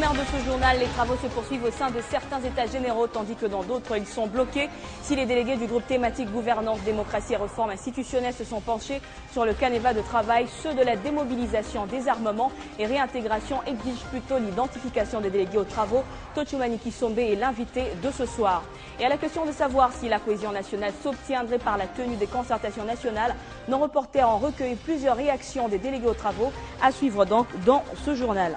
sommaire de ce journal, les travaux se poursuivent au sein de certains états généraux, tandis que dans d'autres, ils sont bloqués. Si les délégués du groupe thématique Gouvernance, Démocratie et Réforme institutionnelle se sont penchés sur le canevas de travail, ceux de la démobilisation, désarmement et réintégration exigent plutôt l'identification des délégués aux travaux. Tochumani Kisombe est l'invité de ce soir. Et à la question de savoir si la cohésion nationale s'obtiendrait par la tenue des concertations nationales, nos reporters ont recueilli plusieurs réactions des délégués aux travaux, à suivre donc dans ce journal.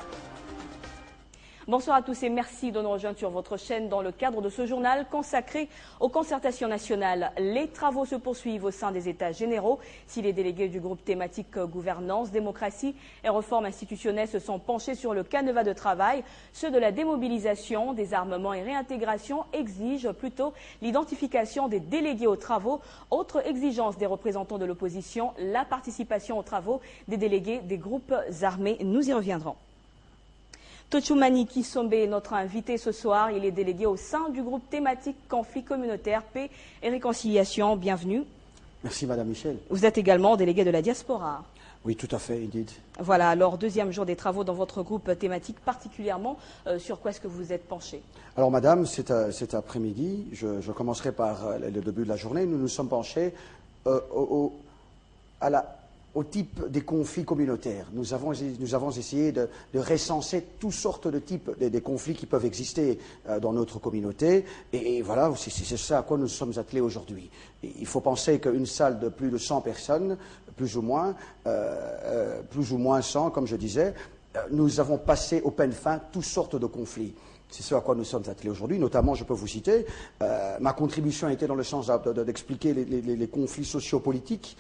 Bonsoir à tous et merci de nous rejoindre sur votre chaîne dans le cadre de ce journal consacré aux concertations nationales. Les travaux se poursuivent au sein des États généraux. Si les délégués du groupe thématique Gouvernance, Démocratie et Réforme institutionnelle se sont penchés sur le canevas de travail, ceux de la démobilisation, désarmement et réintégration exigent plutôt l'identification des délégués aux travaux. Autre exigence des représentants de l'opposition, la participation aux travaux des délégués des groupes armés. Nous y reviendrons. Tochumani Kisombe est notre invité ce soir. Il est délégué au sein du groupe thématique Conflit communautaire, paix et réconciliation. Bienvenue. Merci Madame Michel. Vous êtes également délégué de la diaspora. Oui, tout à fait, indeed. Voilà, alors deuxième jour des travaux dans votre groupe thématique, particulièrement sur quoi est-ce que vous vous êtes penché? Alors Madame, cet après-midi, je commencerai par le début de la journée. Nous nous sommes penchés au type des conflits communautaires. Nous avons essayé de recenser toutes sortes de types des conflits qui peuvent exister dans notre communauté. Et voilà, c'est ça à quoi nous sommes attelés aujourd'hui. Il faut penser qu'une salle de plus de 100 personnes, plus ou moins 100, comme je disais, nous avons passé au peigne fin toutes sortes de conflits. C'est ce à quoi nous sommes attelés aujourd'hui. Notamment, je peux vous citer, ma contribution a été dans le sens d'expliquer les conflits sociopolitiques,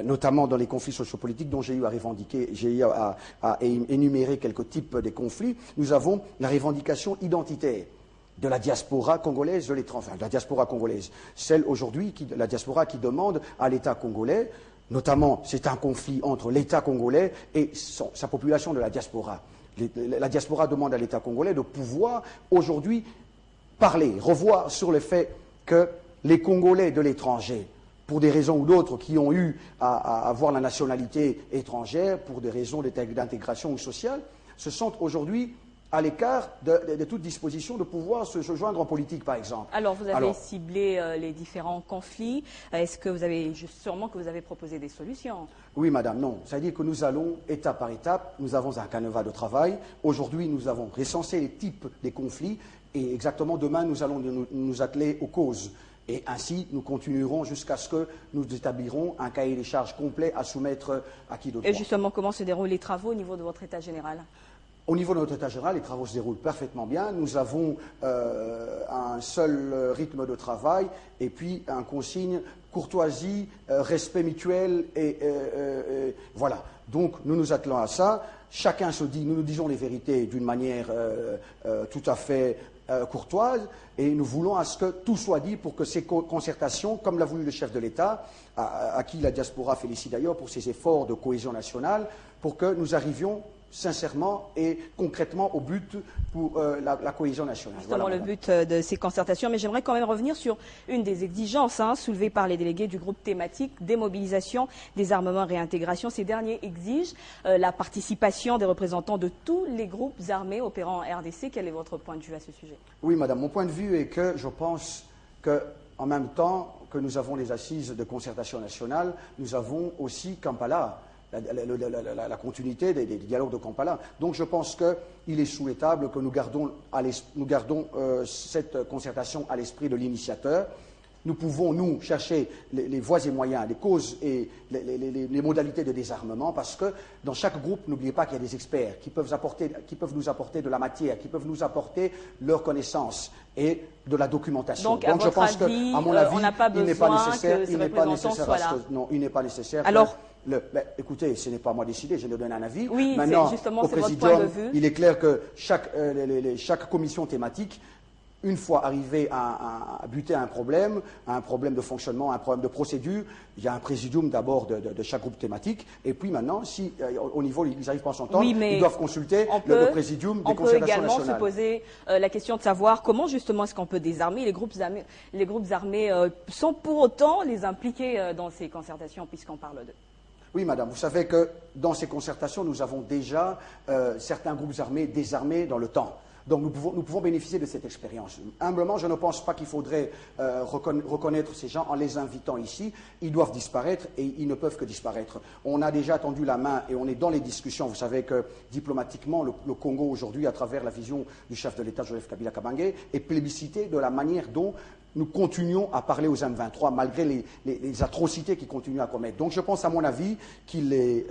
notamment dans les conflits sociopolitiques dont j'ai eu à revendiquer, j'ai eu à énumérer quelques types de conflits. Nous avons la revendication identitaire de la diaspora congolaise, de la diaspora congolaise. Celle aujourd'hui, la diaspora qui demande à l'État congolais, notamment c'est un conflit entre l'État congolais et sa population de la diaspora. La diaspora demande à l'État congolais de pouvoir aujourd'hui parler, revoir sur le fait que les Congolais de l'étranger, pour des raisons ou d'autres, qui ont eu à avoir la nationalité étrangère, pour des raisons d'intégration ou sociale, se sentent aujourd'hui à l'écart de toute disposition de pouvoir se joindre en politique, par exemple. Alors, vous avez ciblé les différents conflits. Est-ce que vous avez, sûrement que vous avez proposé des solutions? Oui, madame, non. C'est-à-dire que nous allons, étape par étape, nous avons un canevas de travail. Aujourd'hui, nous avons recensé les types des conflits et exactement demain, nous allons nous atteler aux causes. Et ainsi, nous continuerons jusqu'à ce que nous établirons un cahier des charges complet à soumettre à qui de droit. Et justement, comment se déroulent les travaux au niveau de votre état général? Au niveau de notre état général, les travaux se déroulent parfaitement bien. Nous avons un seul rythme de travail et puis un consigne courtoisie, respect mutuel et voilà. Donc nous nous attelons à ça. Chacun se dit, nous nous disons les vérités d'une manière tout à fait courtoise et nous voulons à ce que tout soit dit pour que ces concertations, comme l'a voulu le chef de l'État, à qui la diaspora félicite d'ailleurs pour ses efforts de cohésion nationale, pour que nous arrivions sincèrement et concrètement au but pour la cohésion nationale. Justement, voilà, le but de ces concertations, mais j'aimerais quand même revenir sur une des exigences soulevées par les délégués du groupe thématique démobilisation, désarmement, réintégration. Ces derniers exigent la participation des représentants de tous les groupes armés opérant en RDC. Quel est votre point de vue à ce sujet? Oui, madame, mon point de vue est que je pense qu'en même temps que nous avons les assises de concertation nationale, nous avons aussi Kampala. La continuité des dialogues de Kampala. Donc je pense qu'il est souhaitable que nous gardons cette concertation à l'esprit de l'initiateur. Nous pouvons, nous, chercher les voies et moyens, les causes et les modalités de désarmement, parce que dans chaque groupe, n'oubliez pas qu'il y a des experts qui peuvent nous apporter de la matière, qui peuvent nous apporter leurs connaissances et de la documentation. Donc je pense qu'à mon avis, il n'est pas nécessaire. Non, il n'est pas nécessaire. Alors, écoutez, ce n'est pas moi décider, je donne un avis. Oui, maintenant, justement, au c'est votre point de vue. Il est clair que chaque commission thématique, une fois arrivé à buter un problème de fonctionnement, un problème de procédure, il y a un présidium d'abord de chaque groupe thématique, et puis maintenant, si au niveau ils n'arrivent pas à s'entendre, ils doivent consulter le présidium des concertations nationales. On peut également se poser la question de savoir comment justement est-ce qu'on peut désarmer les groupes armés sans pour autant les impliquer dans ces concertations, puisqu'on parle d'eux. Oui, madame. Vous savez que dans ces concertations, nous avons déjà certains groupes armés désarmés dans le temps. Donc nous pouvons bénéficier de cette expérience. Humblement, je ne pense pas qu'il faudrait reconnaître ces gens en les invitant ici. Ils doivent disparaître et ils ne peuvent que disparaître. On a déjà tendu la main et on est dans les discussions. Vous savez que diplomatiquement, le Congo aujourd'hui, à travers la vision du chef de l'État, Joseph Kabila Kabange, est plébiscité de la manière dont nous continuons à parler aux M23 malgré les atrocités qu'ils continuent à commettre. Donc je pense à mon avis qu'il est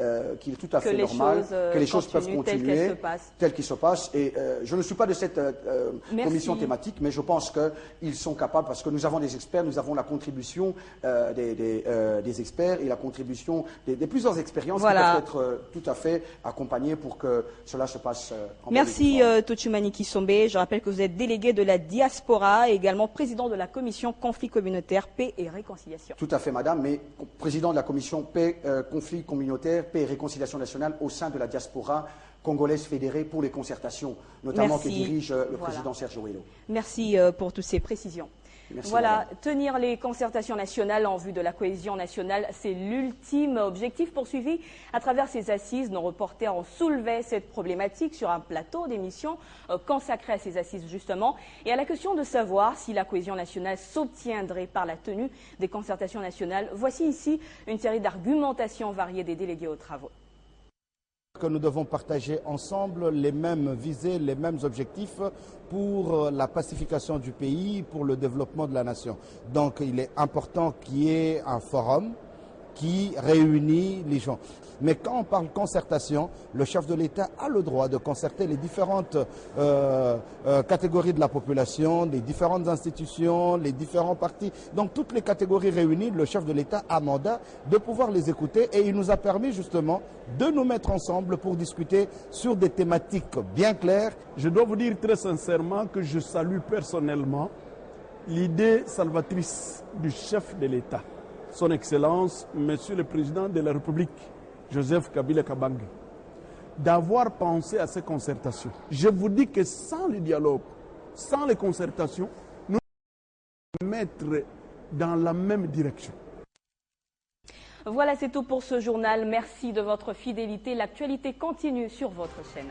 tout à fait normal que les choses peuvent continuer telles qu'elles se passent. Et je ne suis pas de cette commission thématique, mais je pense qu'ils sont capables, parce que nous avons des experts, nous avons la contribution des experts et la contribution des plusieurs expériences qui peuvent être tout à fait accompagnées pour que cela se passe en bonne Merci Tochumani Kisombe. Je rappelle que vous êtes délégué de la diaspora et également président de la commission conflit communautaire, paix et réconciliation. Tout à fait, madame, mais président de la commission paix, conflit communautaire, paix et réconciliation nationale au sein de la diaspora congolaise fédérée pour les concertations, notamment que dirige le président Sergio Hello. Merci pour toutes ces précisions. Merci, voilà, madame. tenir les concertations nationales en vue de la cohésion nationale, c'est l'ultime objectif poursuivi à travers ces assises. Nos reporters ont soulevé cette problématique sur un plateau d'émission consacré à ces assises justement, et à la question de savoir si la cohésion nationale s'obtiendrait par la tenue des concertations nationales. Voici ici une série d'argumentations variées des délégués aux travaux. Que nous devons partager ensemble les mêmes visées, les mêmes objectifs pour la pacification du pays, pour le développement de la nation. Donc il est important qu'il y ait un forum qui réunit les gens. Mais quand on parle concertation, le chef de l'État a le droit de concerter les différentes catégories de la population, les différentes institutions, les différents partis. Donc toutes les catégories réunies, le chef de l'État a mandat de pouvoir les écouter et il nous a permis justement de nous mettre ensemble pour discuter sur des thématiques bien claires. Je dois vous dire très sincèrement que je salue personnellement l'idée salvatrice du chef de l'État, Son Excellence, Monsieur le Président de la République, Joseph Kabila Kabange, d'avoir pensé à ces concertations. Je vous dis que sans le dialogue, sans les concertations, nous allons mettre dans la même direction. Voilà, c'est tout pour ce journal. Merci de votre fidélité. L'actualité continue sur votre chaîne.